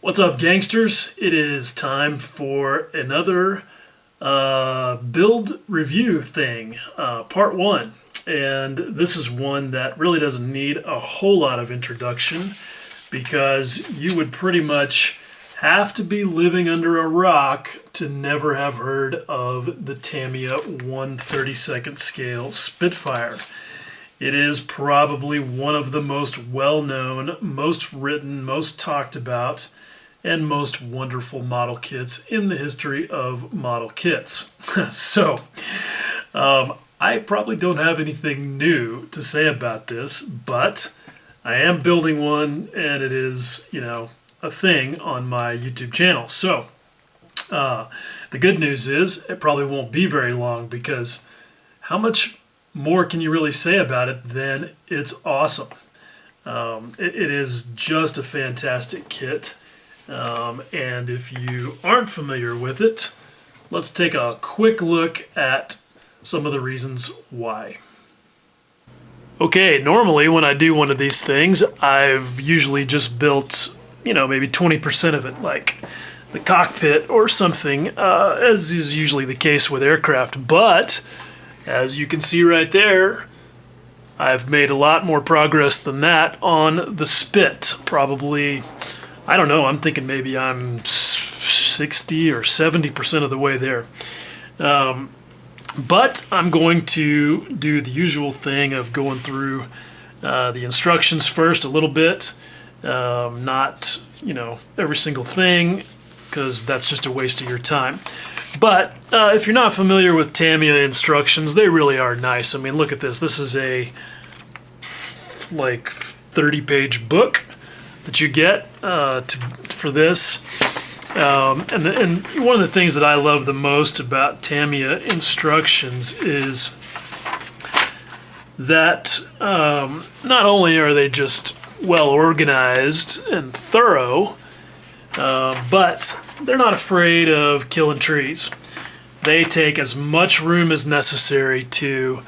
What's up, gangsters? It is time for another build review thing, part one. And this is one that really doesn't need a whole lot of introduction because you would pretty much have to be living under a rock to never have heard of the Tamiya 1/32 scale Spitfire. It is probably one of the most well-known, most written, most talked about, and most wonderful model kits in the history of model kits. I probably don't have anything new to say about this, but I am building one, and it is, a thing on my YouTube channel. So the good news is it probably won't be very long, because how much more can you really say about it than it's awesome? It is just a fantastic kit. And if you aren't familiar with it, let's take a quick look at some of the reasons why. Okay, normally when I do one of these things, I've usually just built, maybe 20% of it, like the cockpit or something, as is usually the case with aircraft. But as you can see right there, I've made a lot more progress than that on the Spit. Probably, I don't know, I'm thinking maybe I'm 60 or 70% of the way there. But I'm going to do the usual thing of going through the instructions first a little bit. Not, every single thing, because that's just a waste of your time. But if you're not familiar with Tamiya instructions, they really are nice. I mean, look at this. This is a like 30-page book that you get for this. And one of the things that I love the most about Tamiya instructions is that not only are they just well organized and thorough, but they're not afraid of killing trees. They take as much room as necessary to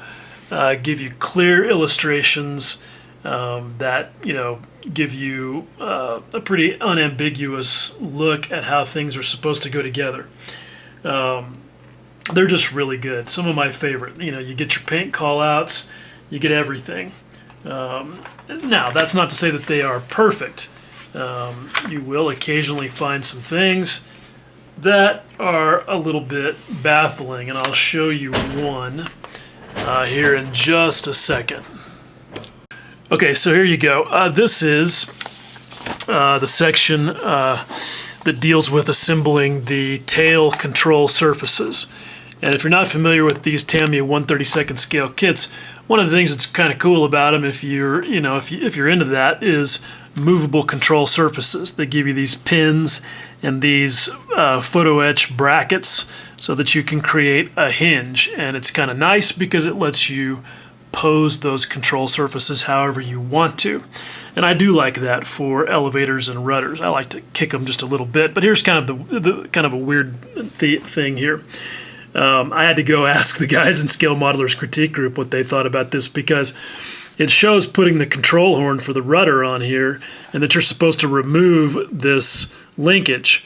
give you clear illustrations that, give you a pretty unambiguous look at how things are supposed to go together. They're just really good. Some of my favorite. You get your paint call-outs, you get everything. Now, that's not to say that they are perfect. You will occasionally find some things that are a little bit baffling, and I'll show you one here in just a second. Okay, so here you go. This is the section that deals with assembling the tail control surfaces. And if you're not familiar with these Tamiya 1/32 scale kits, one of the things that's kind of cool about them, if you're into that, is movable control surfaces. They give you these pins and these Photo-Etch brackets so that you can create a hinge. And it's kind of nice because it lets you pose those control surfaces however you want to. And I do like that for elevators and rudders. I like to kick them just a little bit. But here's kind of the kind of a weird thing here. I had to go ask the guys in Scale Modelers Critique Group what they thought about this, because it shows putting the control horn for the rudder on here and that you're supposed to remove this linkage.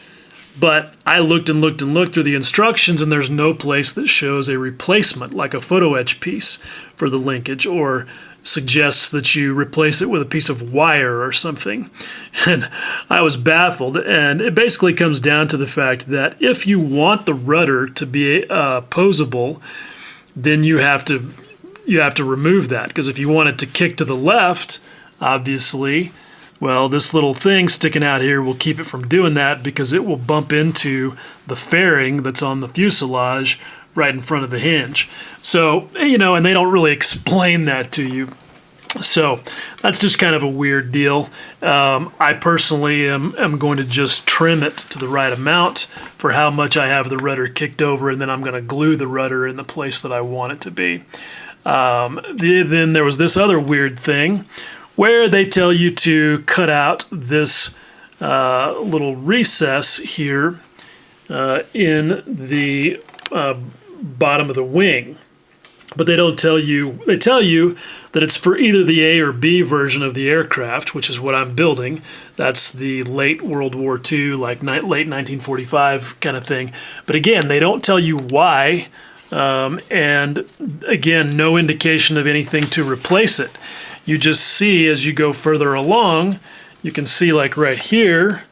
But I looked and looked and looked through the instructions, and there's no place that shows a replacement, like a Photo-Etch piece for the linkage, or suggests that you replace it with a piece of wire or something. And I was baffled, and it basically comes down to the fact that if you want the rudder to be posable, then you have to remove that, because if you want it to kick to the left, obviously, well, this little thing sticking out here will keep it from doing that, because it will bump into the fairing that's on the fuselage right in front of the hinge. So, and they don't really explain that to you. So that's just kind of a weird deal. I personally am going to just trim it to the right amount for how much I have the rudder kicked over, and then I'm going to glue the rudder in the place that I want it to be. Then there was this other weird thing where they tell you to cut out this little recess here in the bottom of the wing. but they don't tell you. They tell you that it's for either the A or B version of the aircraft, which is what I'm building. That's the late World War II, like late 1945 kind of thing. But again, they don't tell you why, and again, no indication of anything to replace it. You just see as you go further along, you can see like right here,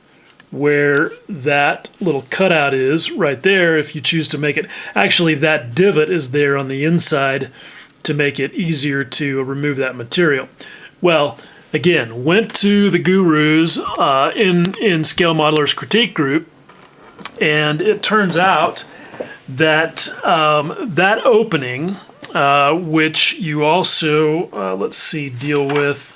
where that little cutout is right there. If you choose to make it, actually that divot is there on the inside to make it easier to remove that material. Well, again, went to the gurus in Scale Modeler's critique group, and it turns out that that opening, which you also, let's see, deal with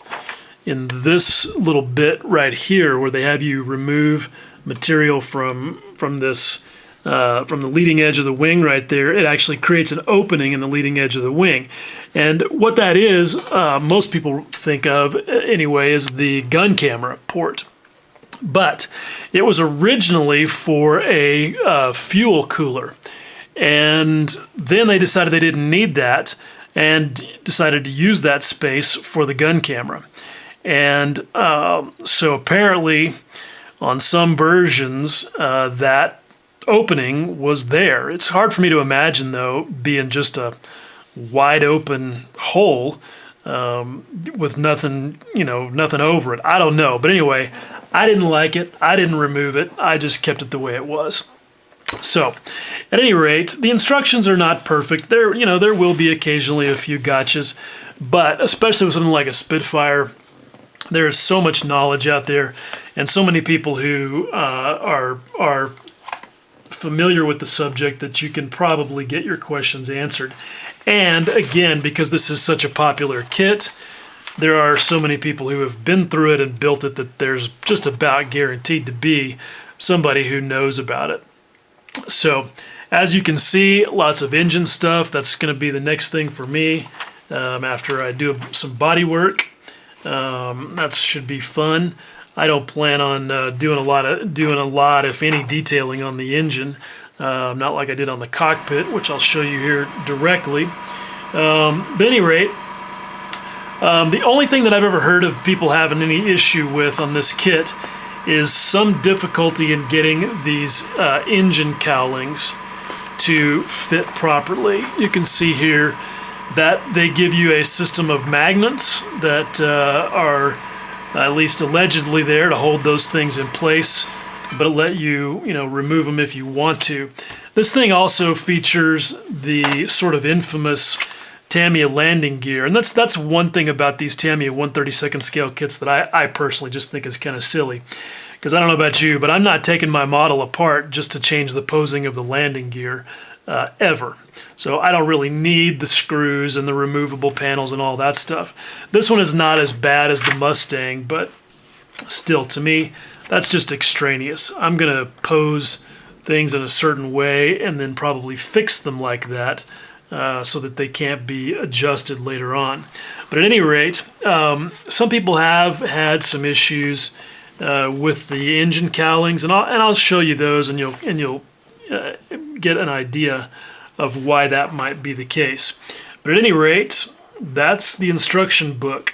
in this little bit right here, where they have you remove material from this from the leading edge of the wing right there. It actually creates an opening in the leading edge of the wing, and what that is, most people think of anyway, is the gun camera port. But it was originally for a fuel cooler, and then they decided they didn't need that and decided to use that space for the gun camera. And so apparently on some versions that opening was there. It's hard for me to imagine, though, being just a wide open hole with nothing, nothing over it. I don't know. But anyway, I didn't like it. I didn't remove it. I just kept it the way it was. So, at any rate, the instructions are not perfect. There will be occasionally a few gotchas, but especially with something like a Spitfire, there is so much knowledge out there, and so many people who are familiar with the subject that you can probably get your questions answered. And again, because this is such a popular kit, there are so many people who have been through it and built it that there's just about guaranteed to be somebody who knows about it. So, as you can see, lots of engine stuff. That's going to be the next thing for me after I do some body work. That should be fun. I don't plan on doing a lot, if any, detailing on the engine. Not like I did on the cockpit, which I'll show you here directly. But at any rate, the only thing that I've ever heard of people having any issue with on this kit is some difficulty in getting these engine cowlings to fit properly. You can see here that they give you a system of magnets that are at least allegedly there to hold those things in place, but it'll let you, remove them if you want to. This thing also features the sort of infamous Tamiya landing gear, and that's one thing about these Tamiya 1/32 scale kits that I personally just think is kind of silly. Because I don't know about you, but I'm not taking my model apart just to change the posing of the landing gear ever. So I don't really need the screws and the removable panels and all that stuff. This one is not as bad as the Mustang, but still, to me, that's just extraneous. I'm going to pose things in a certain way and then probably fix them like that so that they can't be adjusted later on. But at any rate, some people have had some issues with the engine cowlings, and I'll show you those, and you'll get an idea of why that might be the case. But at any rate, that's the instruction book.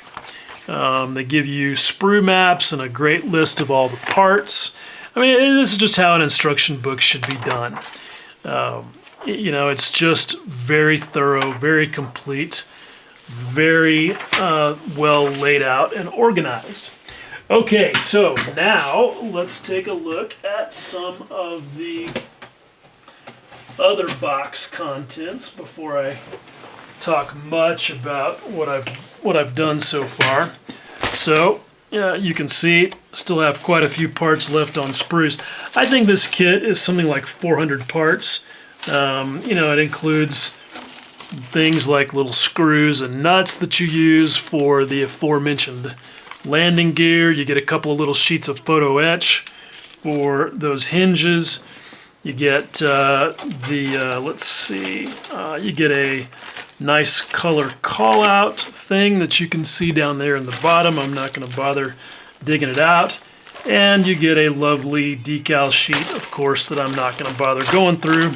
They give you sprue maps and a great list of all the parts. I mean, this is just how an instruction book should be done. It's just very thorough, very complete, very well laid out and organized. Okay, so now let's take a look at some of the other box contents before I talk much about what I've done so far. So you can see still have quite a few parts left on sprues. I think this kit is something like 400 parts. It includes things like little screws and nuts that you use for the aforementioned landing gear. You get a couple of little sheets of Photo-Etch for those hinges. You get you get a nice color call-out thing that you can see down there in the bottom. I'm not going to bother digging it out. And you get a lovely decal sheet, of course, that I'm not going to bother going through.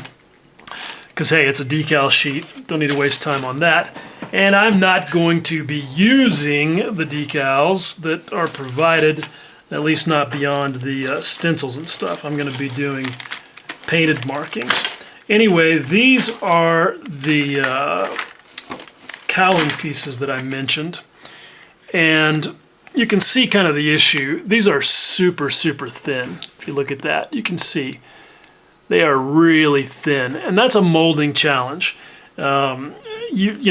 A because hey, it's a decal sheet. Don't need to waste time on that. And I'm not going to be using the decals that are provided, at least not beyond the stencils and stuff. I'm going to be doing painted markings. Anyway, these are the cowling pieces that I mentioned. And you can see kind of the issue. These are super, super thin. If you look at that, you can see they are really thin. And that's a molding challenge. You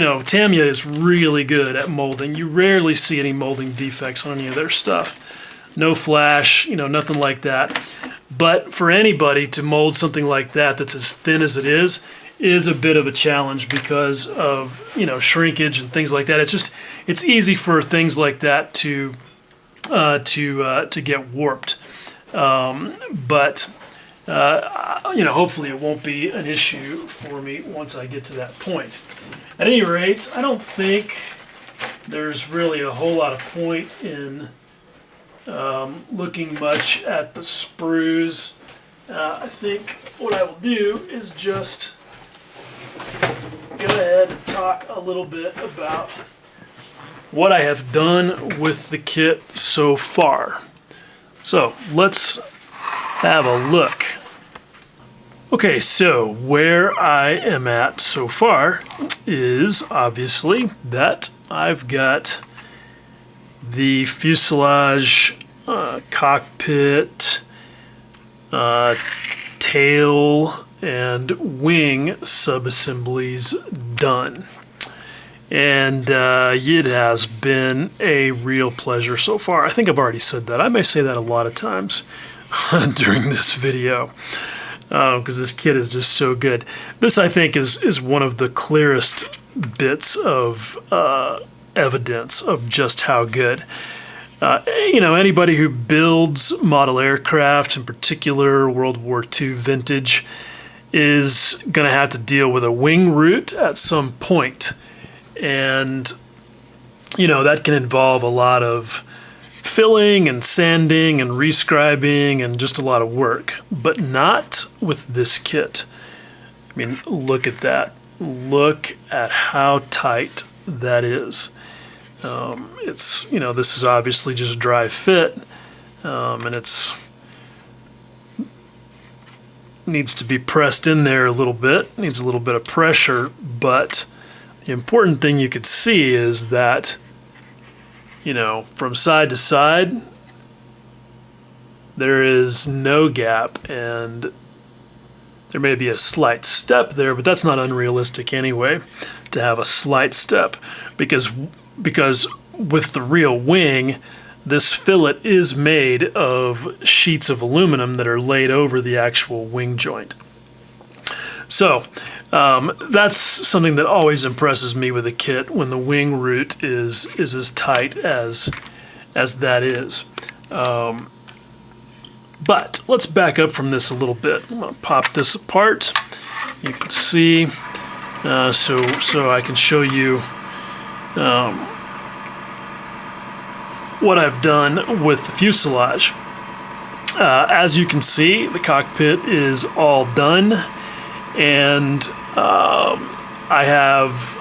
know, Tamiya is really good at molding. You rarely see any molding defects on any of their stuff. No flash, you know, nothing like that. But for anybody to mold something like that that's as thin as it is a bit of a challenge because of, you know, shrinkage and things like that. It's easy for things like that to get warped. But you know, hopefully it won't be an issue for me once I get to that point. At any rate, I don't think there's really a whole lot of point in looking much at the sprues. I think what I will do is just go ahead and talk a little bit about what I have done with the kit so far. So let's have a look. Okay, so where I am at so far is obviously that I've got the fuselage, cockpit, tail, and wing subassemblies done. And it has been a real pleasure so far. I think I've already said that. I may say that a lot of times during this video because this kit is just so good. This, I think, is one of the clearest bits of evidence of just how good. You know, anybody who builds model aircraft, in particular World War II vintage, is going to have to deal with a wing root at some point. And, you know, that can involve a lot of filling and sanding and rescribing and just a lot of work, but not with this kit. I mean, look at that. Look at how tight that is. It's, you know, this is obviously just dry fit, and it's needs to be pressed in there a little bit, needs a little bit of pressure, but the important thing you could see is that, you know, from side to side, there is no gap, and there may be a slight step there, but that's not unrealistic anyway, to have a slight step, because with the real wing, this fillet is made of sheets of aluminum that are laid over the actual wing joint. So that's something that always impresses me with a kit, when the wing root is as tight as that is. But let's back up from this a little bit. I'm going to pop this apart. You can see, so I can show you what I've done with the fuselage. As you can see, the cockpit is all done, and I have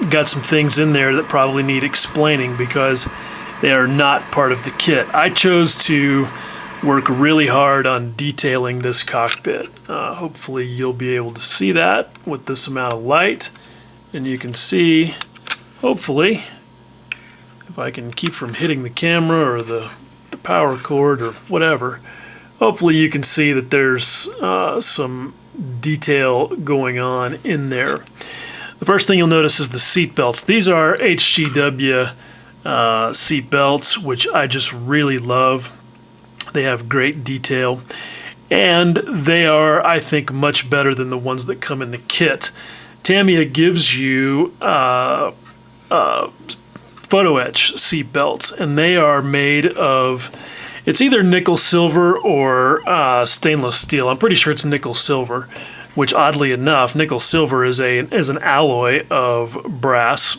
got some things in there that probably need explaining because they are not part of the kit. I chose to work really hard on detailing this cockpit. Hopefully you'll be able to see that with this amount of light, and you can see, hopefully, if I can keep from hitting the camera or the power cord or whatever, hopefully you can see that there's some detail going on in there. The first thing you'll notice is the seat belts. These are HGW seat belts, which I just really love. They have great detail, and they are, I think, much better than the ones that come in the kit. Tamiya gives you Photo-Etch seat belts, and they are made of, it's either nickel silver or stainless steel. I'm pretty sure it's nickel silver, which oddly enough, nickel silver is an alloy of brass.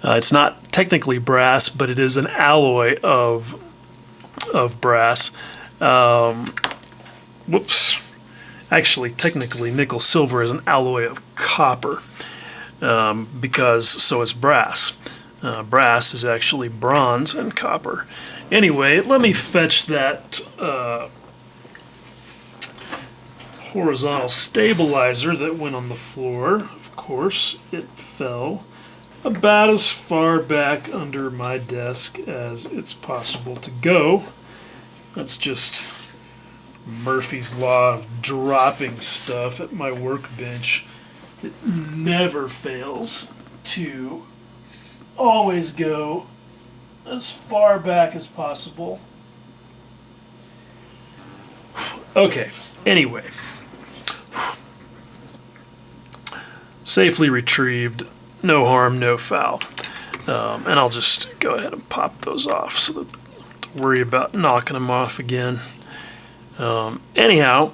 It's not technically brass, but it is an alloy of brass. Whoops. Actually, technically, nickel silver is an alloy of copper, because so is brass. Brass is actually bronze and copper. Anyway, let me fetch that horizontal stabilizer that went on the floor. Of course, it fell about as far back under my desk as it's possible to go. That's just Murphy's Law of dropping stuff at my workbench. It never fails to always go as far back as possible. Okay, anyway. Safely retrieved, no harm, no foul. And I'll just go ahead and pop those off so that I don't have to worry about knocking them off again. Anyhow,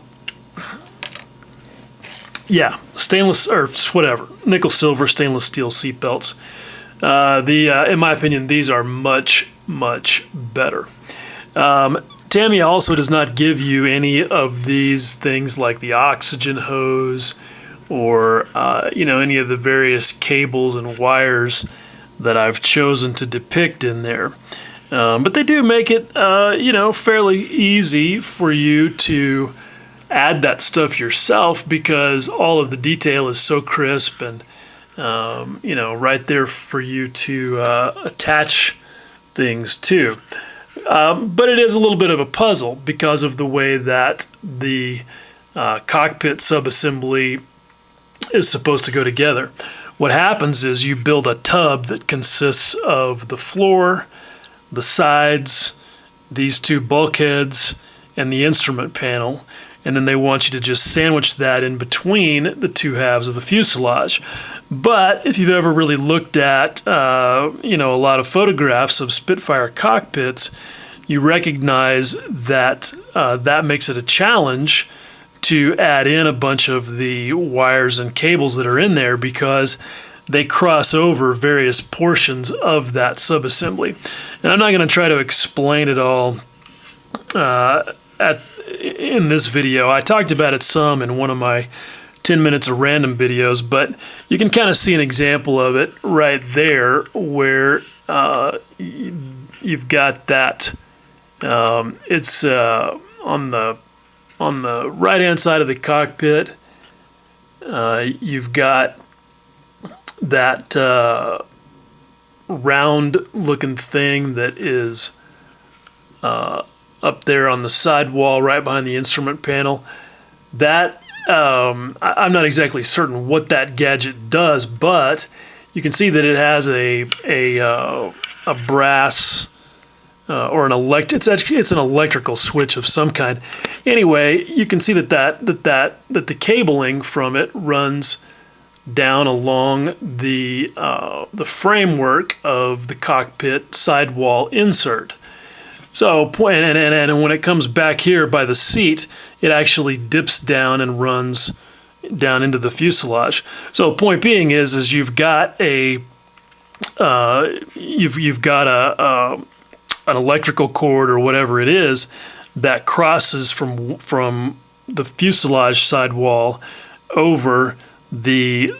yeah, stainless, or whatever, nickel silver stainless steel seat belts. In my opinion, these are much, much better. Tamiya also does not give you any of these things like the oxygen hose or any of the various cables and wires that I've chosen to depict in there. But they do make it fairly easy for you to add that stuff yourself, because all of the detail is so crisp and right there for you to attach things to. But it is a little bit of a puzzle because of the way that the cockpit subassembly is supposed to go together. What happens is you build a tub that consists of the floor, the sides, these two bulkheads, and the instrument panel, and then they want you to just sandwich that in between the two halves of the fuselage. But if you've ever really looked at a lot of photographs of Spitfire cockpits, you recognize that that makes it a challenge to add in a bunch of the wires and cables that are in there, because they cross over various portions of that subassembly. And I'm not going to try to explain it all in this video. I talked about it some in one of my 10 minutes of random videos, but you can kind of see an example of it right there where you've got that. It's on the right-hand side of the cockpit. You've got that round-looking thing that is up there on the sidewall right behind the instrument panel. That I'm not exactly certain what that gadget does, but you can see that it has a brass or an it's an electrical switch of some kind. Anyway, you can see that the cabling from it runs down along the framework of the cockpit sidewall insert. So, and when it comes back here by the seat, it actually dips down and runs down into the fuselage. So, point being is you've got an electrical cord or whatever it is that crosses from the fuselage sidewall over the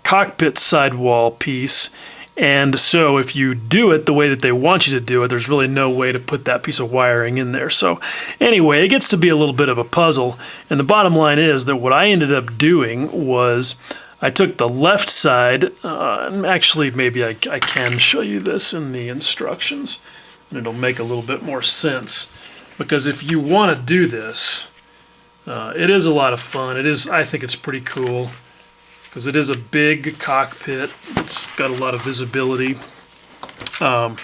cockpit sidewall piece. And so if you do it the way that they want you to do it, there's really no way to put that piece of wiring in there. So anyway, it gets to be a little bit of a puzzle. And the bottom line is that what I ended up doing was I took the left side, and actually maybe I can show you this in the instructions, and it'll make a little bit more sense. Because if you want to do this, it is a lot of fun. I think it's pretty cool, because it is a big cockpit. It's got a lot of visibility. And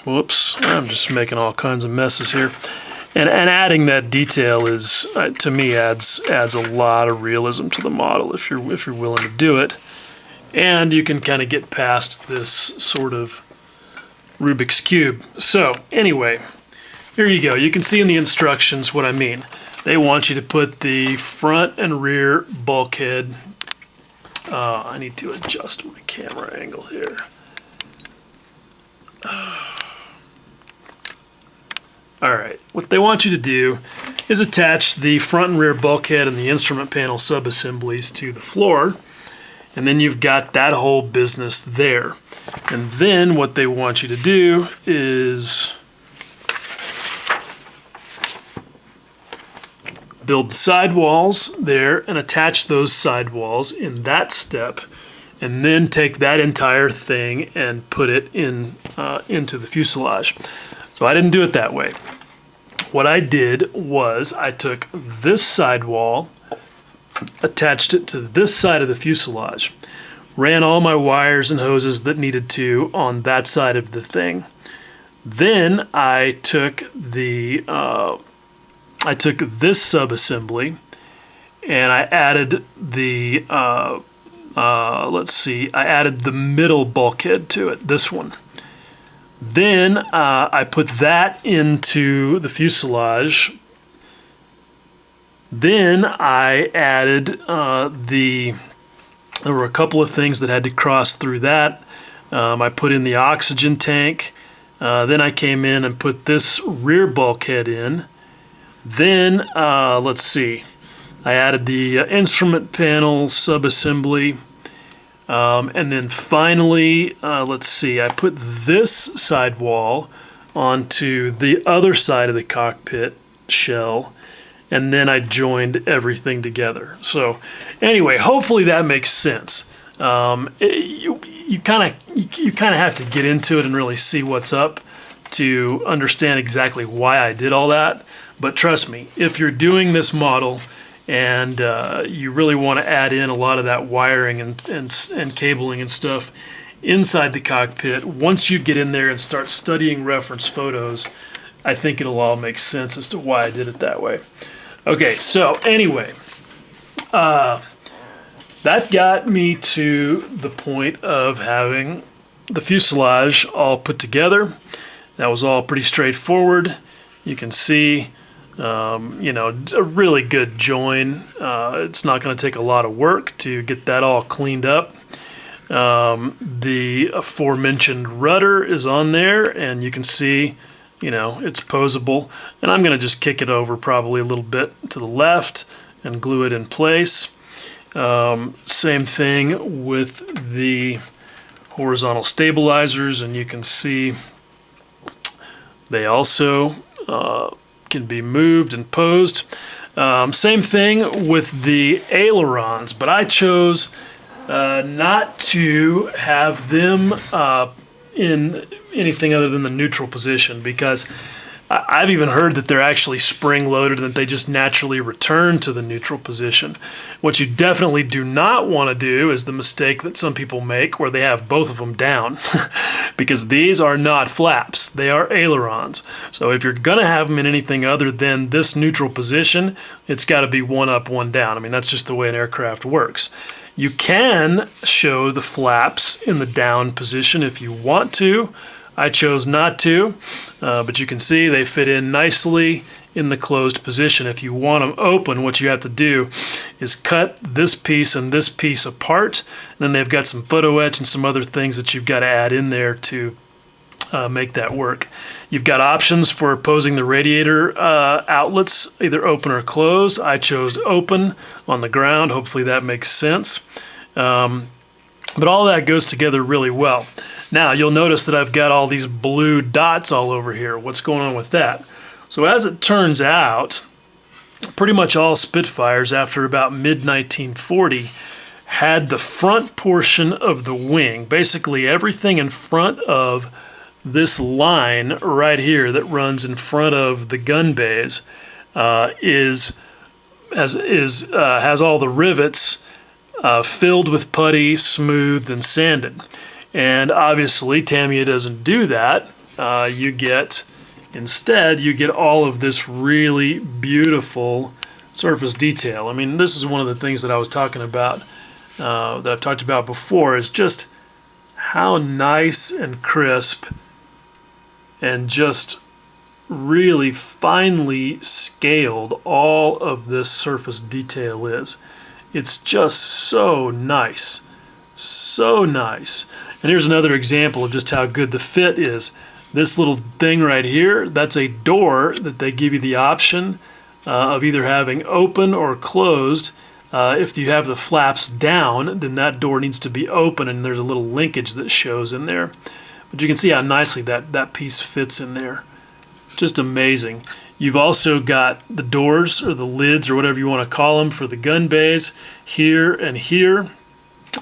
whoops, I'm just making all kinds of messes here. And adding that detail is, to me, adds a lot of realism to the model if you're willing to do it. And you can kind of get past this sort of Rubik's Cube. So anyway, here you go. You can see in the instructions what I mean. They want you to put the front and rear bulkhead. I need to adjust my camera angle here. All right, what they want you to do is attach the front and rear bulkhead and the instrument panel sub-assemblies to the floor. And then you've got that whole business there. And then what they want you to do is build the sidewalls there and attach those sidewalls in that step, and then take that entire thing and put it in into the fuselage. So I didn't do it that way. What I did was I took this sidewall, attached it to this side of the fuselage, ran all my wires and hoses that needed to on that side of the thing. Then I took this sub-assembly and I added the I added the middle bulkhead to it, this one. Then I put that into the fuselage. Then I added there were a couple of things that had to cross through that. I put in the oxygen tank. Then I came in and put this rear bulkhead in. Then, I added the instrument panel sub-assembly. And then finally, I put this sidewall onto the other side of the cockpit shell, and then I joined everything together. So anyway, hopefully that makes sense. You kind of have to get into it and really see what's up to understand exactly why I did all that. But trust me, if you're doing this model and you really want to add in a lot of that wiring and cabling and stuff inside the cockpit, once you get in there and start studying reference photos, I think it'll all make sense as to why I did it that way. Okay, so anyway, that got me to the point of having the fuselage all put together. That was all pretty straightforward. You can see a really good join. It's not going to take a lot of work to get that all cleaned up. The aforementioned rudder is on there, and you can see, it's posable. And I'm going to just kick it over probably a little bit to the left and glue it in place. Same thing with the horizontal stabilizers, and you can see they also can be moved and posed. Same thing with the ailerons, but I chose not to have them in anything other than the neutral position, because I've even heard that they're actually spring-loaded and that they just naturally return to the neutral position. What you definitely do not want to do is the mistake that some people make where they have both of them down, because these are not flaps, they are ailerons. So if you're going to have them in anything other than this neutral position, it's got to be one up, one down. I mean, that's just the way an aircraft works. You can show the flaps in the down position if you want to. I chose not to, but you can see they fit in nicely in the closed position. If you want them open, what you have to do is cut this piece and this piece apart, and then they've got some Photo-Etch and some other things that you've got to add in there to make that work. You've got options for posing the radiator outlets, either open or closed. I chose open on the ground. Hopefully that makes sense. But all that goes together really well. Now you'll notice that I've got all these blue dots all over here. What's going on with that? So as it turns out, pretty much all Spitfires after about mid-1940 had the front portion of the wing, basically everything in front of this line right here that runs in front of the gun bays has all the rivets filled with putty, smoothed, and sanded. And obviously Tamiya doesn't do that. Instead you get all of this really beautiful surface detail. I mean, this is one of the things that I was talking about, that I've talked about before, is just how nice and crisp and just really finely scaled all of this surface detail is. It's just so nice. So nice. And here's another example of just how good the fit is. This little thing right here, that's a door that they give you the option of either having open or closed. If you have the flaps down, then that door needs to be open, and there's a little linkage that shows in there. But you can see how nicely that piece fits in there. Just amazing. You've also got the doors, or the lids, or whatever you want to call them, for the gun bays here and here.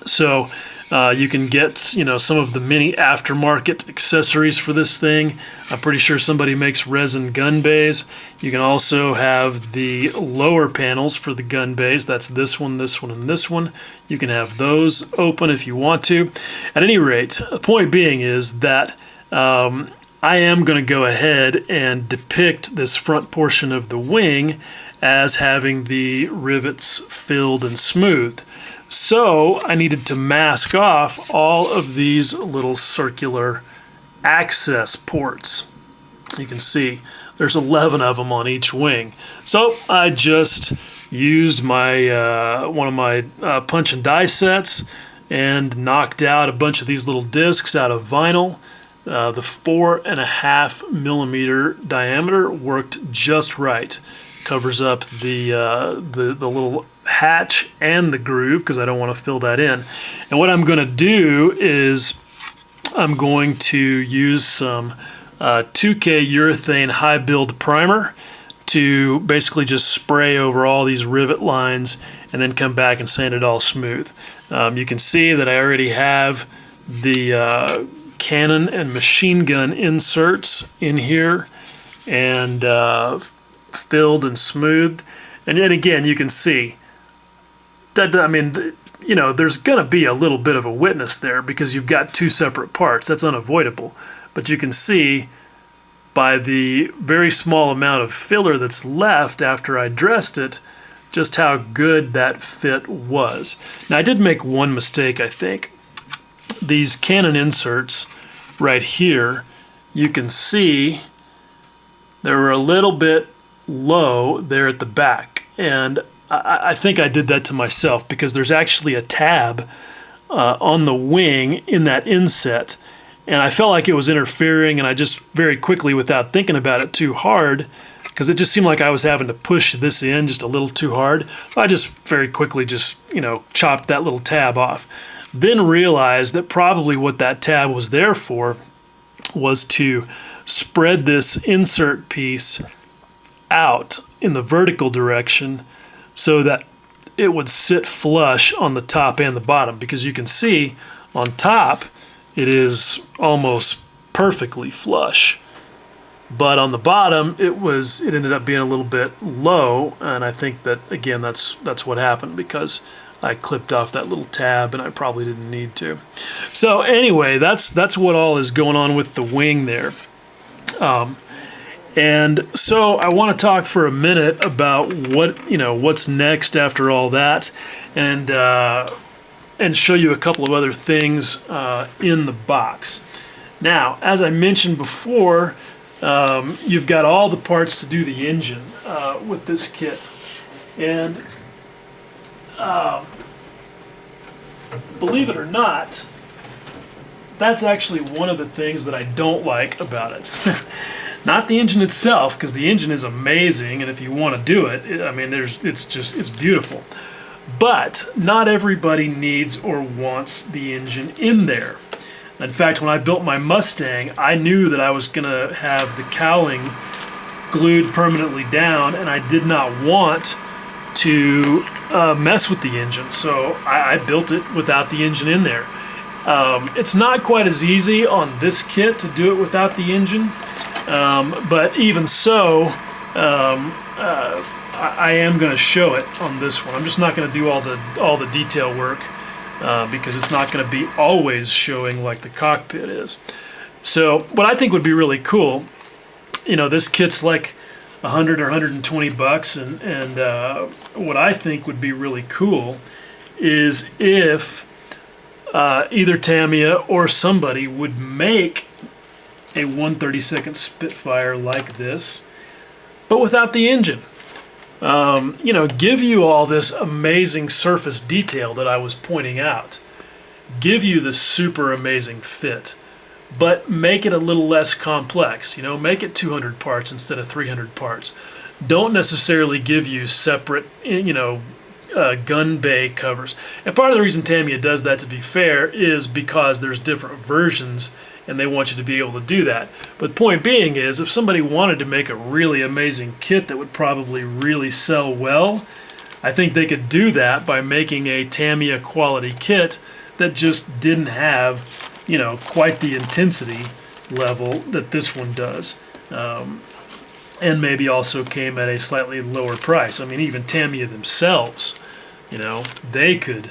So you can get, some of the mini aftermarket accessories for this thing. I'm pretty sure somebody makes resin gun bays. You can also have the lower panels for the gun bays. That's this one, and this one. You can have those open if you want to. At any rate, the point being is that I am going to go ahead and depict this front portion of the wing as having the rivets filled and smoothed. So I needed to mask off all of these little circular access ports. You can see there's 11 of them on each wing. So I just used my one of my punch and die sets and knocked out a bunch of these little discs out of vinyl. The 4.5 millimeter diameter worked just right. Covers up the little hatch and the groove because I don't want to fill that in. And what I'm going to do is I'm going to use some 2K urethane high build primer to basically just spray over all these rivet lines and then come back and sand it all smooth. You can see that I already have the cannon and machine gun inserts in here and filled and smoothed. And then again, you can see that, I mean, there's going to be a little bit of a witness there because you've got two separate parts. That's unavoidable. But you can see by the very small amount of filler that's left after I dressed it, just how good that fit was. Now, I did make one mistake, I think. These cannon inserts right here, you can see they were a little bit low there at the back, and I think I did that to myself because there's actually a tab on the wing in that inset, and I felt like it was interfering, and I just very quickly, without thinking about it too hard, because it just seemed like I was having to push this in just a little too hard, so I just very quickly just chopped that little tab off. Then realized that probably what that tab was there for was to spread this insert piece out in the vertical direction so that it would sit flush on the top and the bottom, because you can see on top it is almost perfectly flush, but on the bottom it ended up being a little bit low, and I think that again that's what happened because I clipped off that little tab and I probably didn't need to. So anyway, that's what all is going on with the wing there. And so I want to talk for a minute about what's next after all that, and show you a couple of other things in the box. Now, as I mentioned before, you've got all the parts to do the engine with this kit, and believe it or not, that's actually one of the things that I don't like about it. Not the engine itself, because the engine is amazing, and if you want to do it, I mean, it's beautiful. But not everybody needs or wants the engine in there. In fact, when I built my Mustang, I knew that I was going to have the cowling glued permanently down, and I did not want to mess with the engine, so I built it without the engine in there. It's not quite as easy on this kit to do it without the engine, but even so, I am going to show it on this one. I'm just not going to do all the detail work because it's not going to be always showing like the cockpit is. So what I think would be really cool, this kit's like $100 or $120, and what I think would be really cool is if either Tamiya or somebody would make a 1/32 Spitfire like this, but without the engine. Give you all this amazing surface detail that I was pointing out. Give you the super amazing fit, but make it a little less complex. Make it 200 parts instead of 300 parts. don't necessarily give you separate, gun bay covers. And part of the reason Tamiya does that, to be fair, is because there's different versions and they want you to be able to do that. But point being is, if somebody wanted to make a really amazing kit that would probably really sell well, I think they could do that by making a Tamiya quality kit that just didn't have, quite the intensity level that this one does. And maybe also came at a slightly lower price. I mean, even Tamiya themselves, they could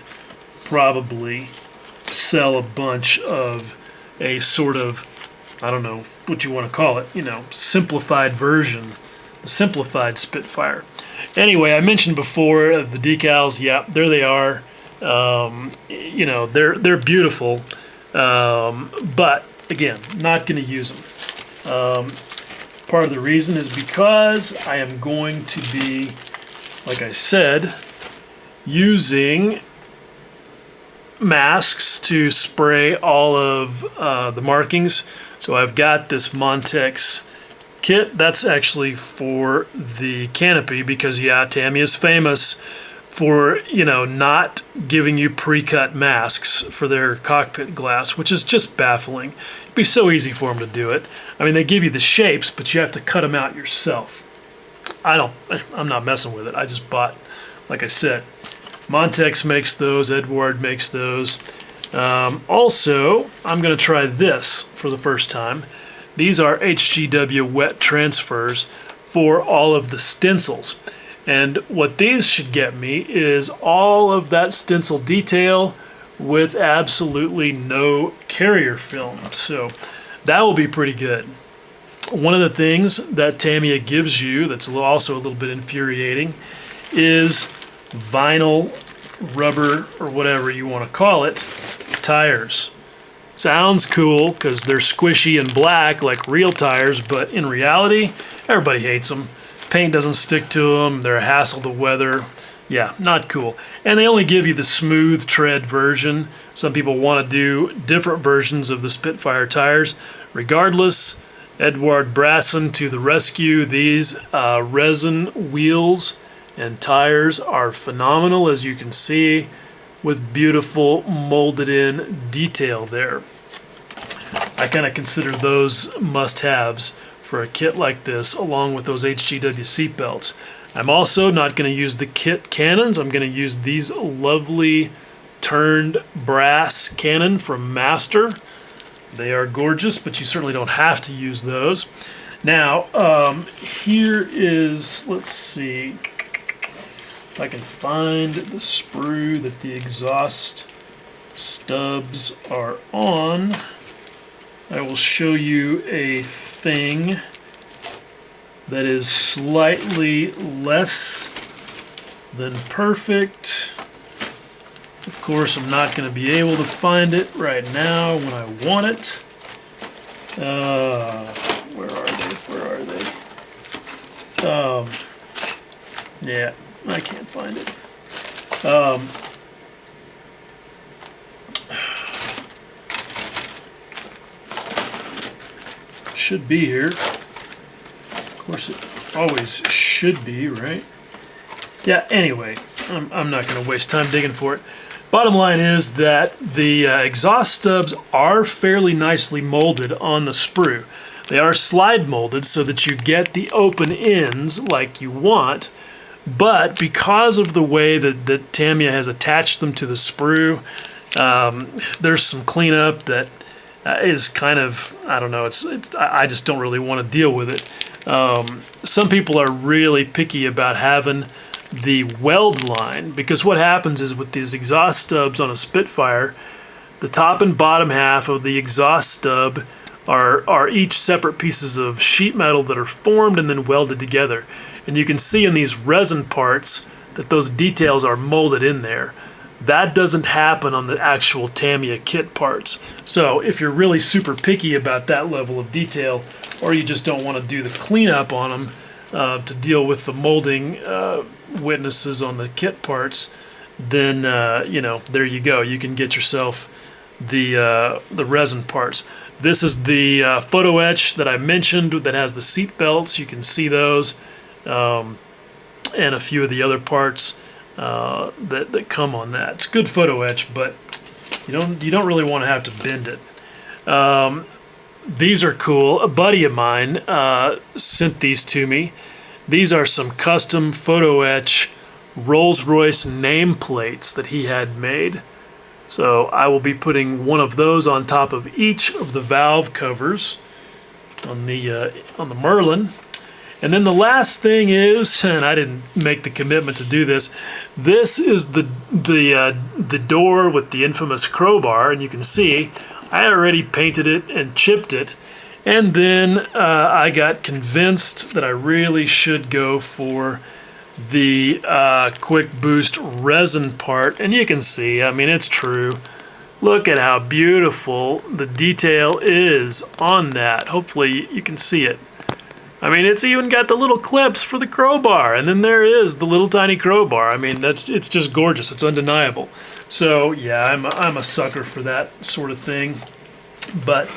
probably sell a bunch of a sort of, I don't know what you want to call it, simplified version, the simplified Spitfire. Anyway, I mentioned before the decals. Yeah, there they are. They're beautiful, but again, not going to use them. Part of the reason is because I am going to be, like I said, using masks to spray all of the markings. So I've got this Montex kit. That's actually for the canopy because, yeah, Tamiya is famous for, not giving you pre-cut masks for their cockpit glass, which is just baffling. It'd be so easy for them to do it. I mean, they give you the shapes, but you have to cut them out yourself. I'm not messing with it. I just bought, like I said, Montex makes those, Edward makes those. Also, I'm going to try this for the first time. These are HGW wet transfers for all of the stencils. And what these should get me is all of that stencil detail with absolutely no carrier film. So that will be pretty good. One of the things that Tamiya gives you that's also a little bit infuriating is vinyl, rubber, or whatever you want to call it, tires. Sounds cool because they're squishy and black like real tires, but in reality, everybody hates them. Paint doesn't stick to them. They're a hassle to weather. Yeah, not cool. And they only give you the smooth tread version. Some people want to do different versions of the Spitfire tires. Regardless, Edward Brasson to the rescue. These resin wheels and tires are phenomenal, as you can see, with beautiful molded in detail there. I kind of consider those must-haves for a kit like this, along with those HGW seat belts. I'm also not going to use the kit cannons. I'm going to use these lovely turned brass cannon from Master. They are gorgeous, but you certainly don't have to use those. Now, here is, let's see if I can find the sprue that the exhaust stubs are on. I will show you a thing that is slightly less than perfect. Of course, I'm not going to be able to find it right now when I want it. Where are they? Yeah, I can't find it. Should be here. Of course, it always should be, right? Yeah, anyway, I'm not going to waste time digging for it. Bottom line is that the exhaust stubs are fairly nicely molded on the sprue. They are slide molded so that you get the open ends like you want, but because of the way that Tamiya has attached them to the sprue, there's some cleanup that is kind of, I don't know, I just don't really want to deal with it. Some people are really picky about having the weld line, because what happens is with these exhaust stubs on a Spitfire, the top and bottom half of the exhaust stub are each separate pieces of sheet metal that are formed and then welded together. And you can see in these resin parts that those details are molded in there. That doesn't happen on the actual Tamiya kit parts. So if you're really super picky about that level of detail, or you just don't want to do the cleanup on them to deal with the molding witnesses on the kit parts, then there you go. You can get yourself the resin parts. This is the Photo-Etch that I mentioned that has the seat belts. You can see those. and a few of the other parts that come on that. It's good photo etch, but you don't really want to have to bend it. These are cool. A buddy of mine sent these to me. These are some custom Photo-Etch Rolls-Royce nameplates that he had made. So I will be putting one of those on top of each of the valve covers on the Merlin. And then the last thing is, and I didn't make the commitment to do this, this is the door with the infamous crowbar, and you can see I already painted it and chipped it. And then I got convinced that I really should go for the quick boost resin part, and you can see, I mean, it's true. Look at how beautiful the detail is on that. Hopefully you can see it. I mean, it's even got the little clips for the crowbar, and then there is the little tiny crowbar. I mean, it's just gorgeous. It's undeniable. So yeah, I'm a sucker for that sort of thing. But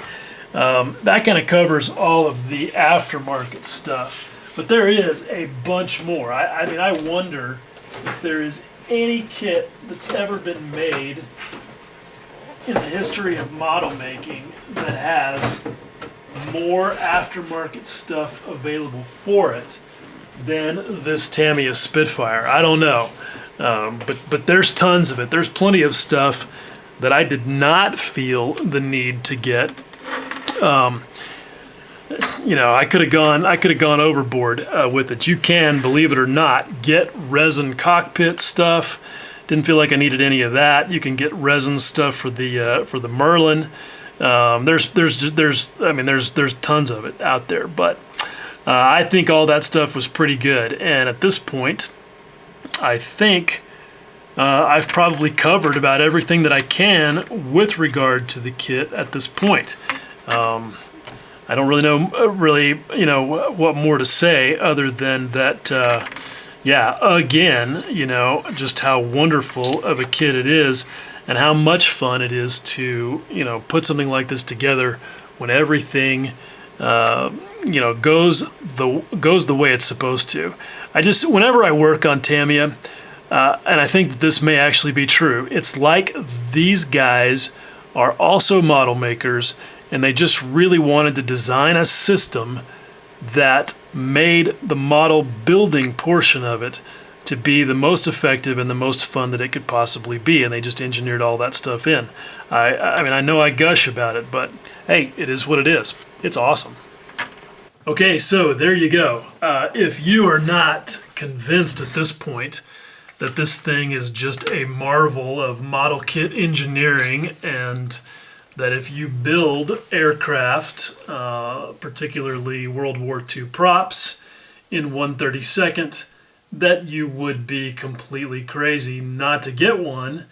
that kind of covers all of the aftermarket stuff. But there is a bunch more. I mean, I wonder if there is any kit that's ever been made in the history of model making that has more aftermarket stuff available for it than this Tamiya Spitfire. I don't know, but there's tons of it. There's plenty of stuff that I did not feel the need to get. You know, I could have gone overboard with it. You can, believe it or not, get resin cockpit stuff. Didn't feel like I needed any of that. You can get resin stuff for the Merlin. There's tons of it out there, but I think all that stuff was pretty good. And at this point, I think I've probably covered about everything that I can with regard to the kit at this point. I don't really know, what more to say other than that. Yeah, again, just how wonderful of a kit it is, and how much fun it is to, put something like this together when everything, goes the way it's supposed to. Whenever I work on Tamiya, and I think that this may actually be true, it's like these guys are also model makers, and they just really wanted to design a system that made the model building portion of it to be the most effective and the most fun that it could possibly be, and they just engineered all that stuff in. I mean, I know I gush about it, but hey, it is what it is. It's awesome. Okay, so there you go. If you are not convinced at this point that this thing is just a marvel of model kit engineering, and that if you build aircraft, particularly World War II props, in 1/32, that you would be completely crazy not to get one,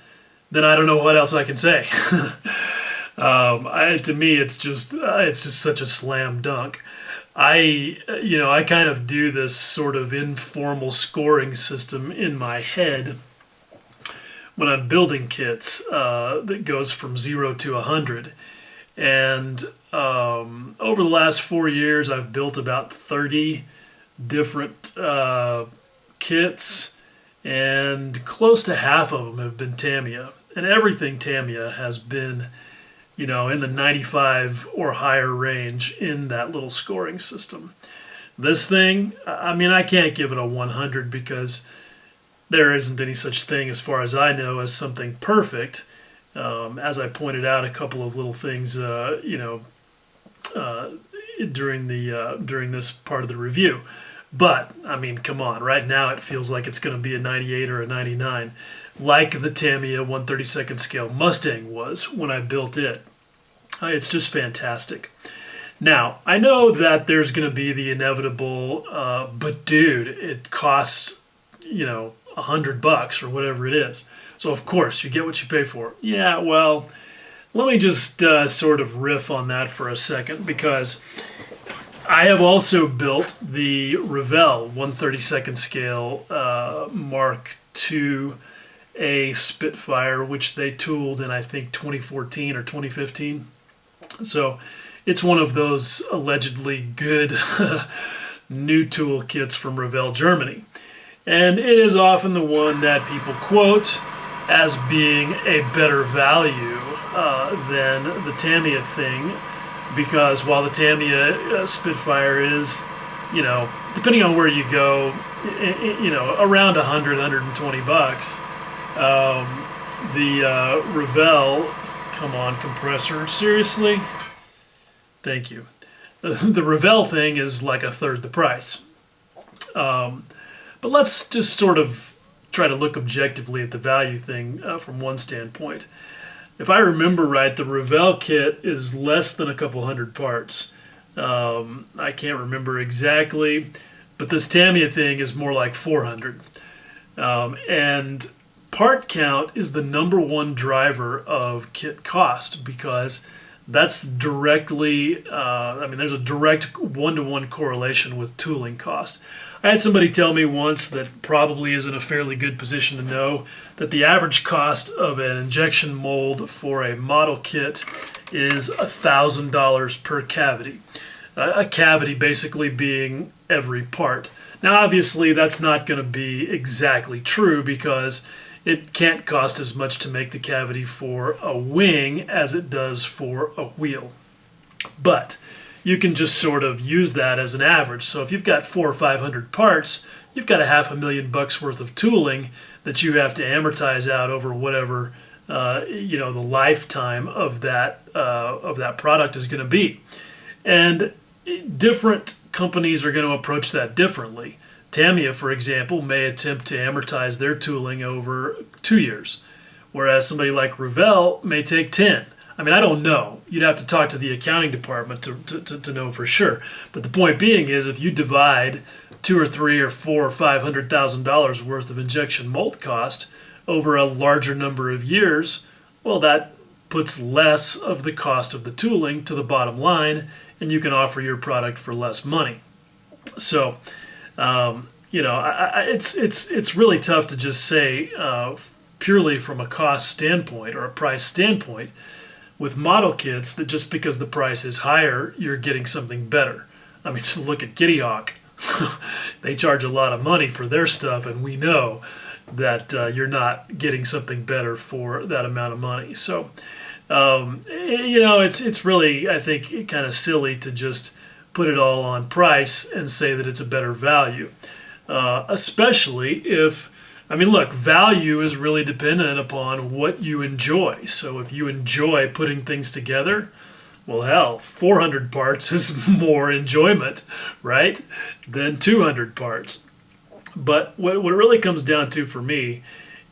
then I don't know what else I can say. To me, it's just such a slam dunk. I kind of do this sort of informal scoring system in my head when I'm building kits that goes from 0 to 100. And over the last 4 years, I've built about 30 different kits, and close to half of them have been Tamiya. And everything Tamiya has been, in the 95 or higher range in that little scoring system. This thing, I mean, I can't give it a 100 because there isn't any such thing, as far as I know, as something perfect. As I pointed out, a couple of little things, during this part of the review. But I mean, come on! Right now, it feels like it's going to be a 98 or a 99, like the Tamiya 1/32 scale Mustang was when I built it. It's just fantastic. Now, I know that there's going to be the inevitable, but dude, it costs, $100 or whatever it is. So of course you get what you pay for. Yeah, well, let me just sort of riff on that for a second, because I have also built the Revell 1/32 scale Mark II A Spitfire, which they tooled in, I think, 2014 or 2015. So it's one of those allegedly good new tool kits from Revell, Germany. And it is often the one that people quote as being a better value than the Tamiya thing, because while the Tamiya Spitfire is, depending on where you go, around 100, 120 bucks, the Revell, come on compressor, seriously? Thank you. The Revell thing is like a third the price. But let's just sort of try to look objectively at the value thing from one standpoint. If I remember right, the Revell kit is less than a couple hundred parts. I can't remember exactly, but this Tamiya thing is more like 400. And part count is the #1 driver of kit cost, because that's directly, there's a direct one-to-one correlation with tooling cost. I had somebody tell me once that probably is in a fairly good position to know that the average cost of an injection mold for a model kit is $1,000 per cavity. A cavity basically being every part. Now obviously that's not going to be exactly true, because it can't cost as much to make the cavity for a wing as it does for a wheel. But you can just sort of use that as an average. So if you've got 400 or 500 parts, you've got $500,000 worth of tooling that you have to amortize out over whatever the lifetime of that product is going to be. And different companies are going to approach that differently. Tamiya, for example, may attempt to amortize their tooling over 2 years, whereas somebody like Revell may take 10. I don't know. You'd have to talk to the accounting department to know for sure. But the point being is, if you divide $2 or $3 or $4 or $500,000 worth of injection mold cost over a larger number of years, well, that puts less of the cost of the tooling to the bottom line, and you can offer your product for less money. So, it's really tough to just say purely from a cost standpoint or a price standpoint with model kits that just because the price is higher, you're getting something better. Just look at Kitty Hawk. They charge a lot of money for their stuff, and we know that you're not getting something better for that amount of money. So, it's really, I think, kind of silly to just put it all on price and say that it's a better value. Especially if, look, value is really dependent upon what you enjoy. So if you enjoy putting things together, well, hell, 400 parts is more enjoyment, right, than 200 parts. But what it really comes down to for me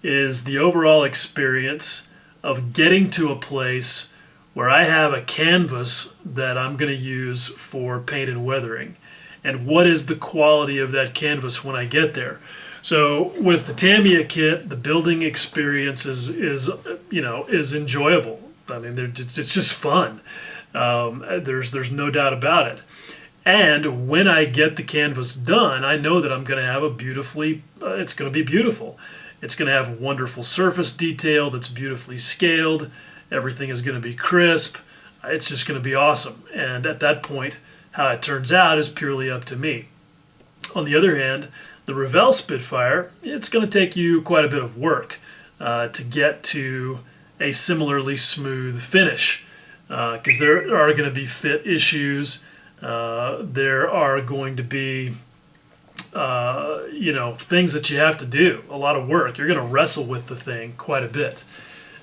is the overall experience of getting to a place where I have a canvas that I'm going to use for paint and weathering. And what is the quality of that canvas when I get there? So with the Tamiya kit, the building experience is enjoyable. It's just fun. There's no doubt about it. And when I get the canvas done, I know that I'm going to have it's going to be beautiful. It's going to have wonderful surface detail that's beautifully scaled. Everything is going to be crisp. It's just going to be awesome. And at that point, how it turns out is purely up to me. On the other hand, the Revell Spitfire, it's going to take you quite a bit of work to get to a similarly smooth finish, because there are going to be fit issues. There are going to be things that you have to do, a lot of work. You're going to wrestle with the thing quite a bit.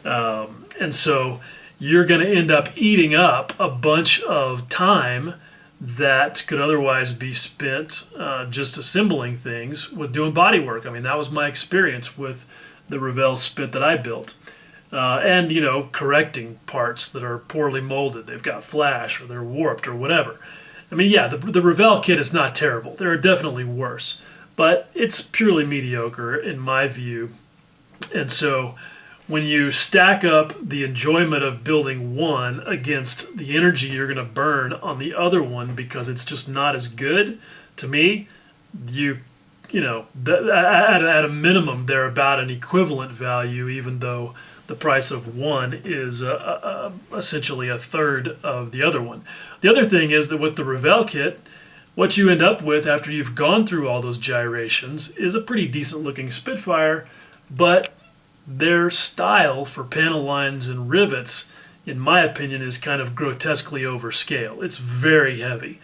And so you're going to end up eating up a bunch of time that could otherwise be spent just assembling things with doing body work. That was my experience with the Revell Spit that I built. And, correcting parts that are poorly molded. They've got flash or they're warped or whatever. The Revell kit is not terrible. There are definitely worse. But it's purely mediocre in my view. And so when you stack up the enjoyment of building one against the energy you're going to burn on the other one because it's just not as good, to me, at a minimum, they're about an equivalent value, even though the price of one is essentially a third of the other one. The other thing is that with the Revell kit, what you end up with after you've gone through all those gyrations is a pretty decent looking Spitfire, but their style for panel lines and rivets, in my opinion, is kind of grotesquely overscale. It's very heavy.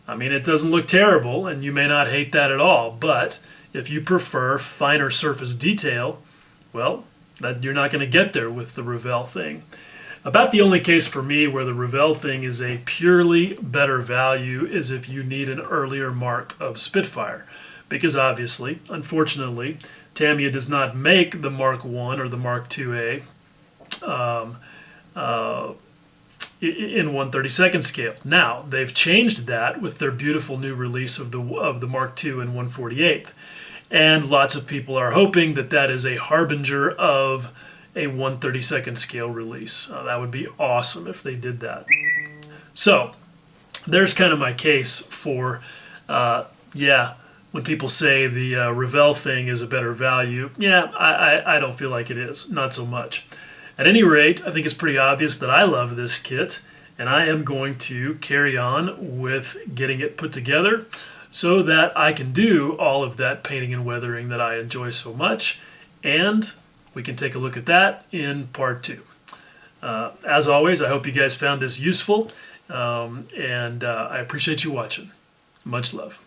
I mean, it doesn't look terrible, and you may not hate that at all, but if you prefer finer surface detail, well, you're not going to get there with the Revell thing. About the only case for me where the Revell thing is a purely better value is if you need an earlier mark of Spitfire. Because obviously, unfortunately, Tamiya does not make the Mark I or the Mark IIA in 1/32nd scale. Now, they've changed that with their beautiful new release of the Mark II in 1/48th. And lots of people are hoping that that is a harbinger of a 1/32nd scale release. That would be awesome if they did that. So, there's kind of my case for, when people say the Revell thing is a better value, I don't feel like it is. Not so much. At any rate, I think it's pretty obvious that I love this kit, and I am going to carry on with getting it put together so that I can do all of that painting and weathering that I enjoy so much, and we can take a look at that in part 2. As always, I hope you guys found this useful, and I appreciate you watching. Much love.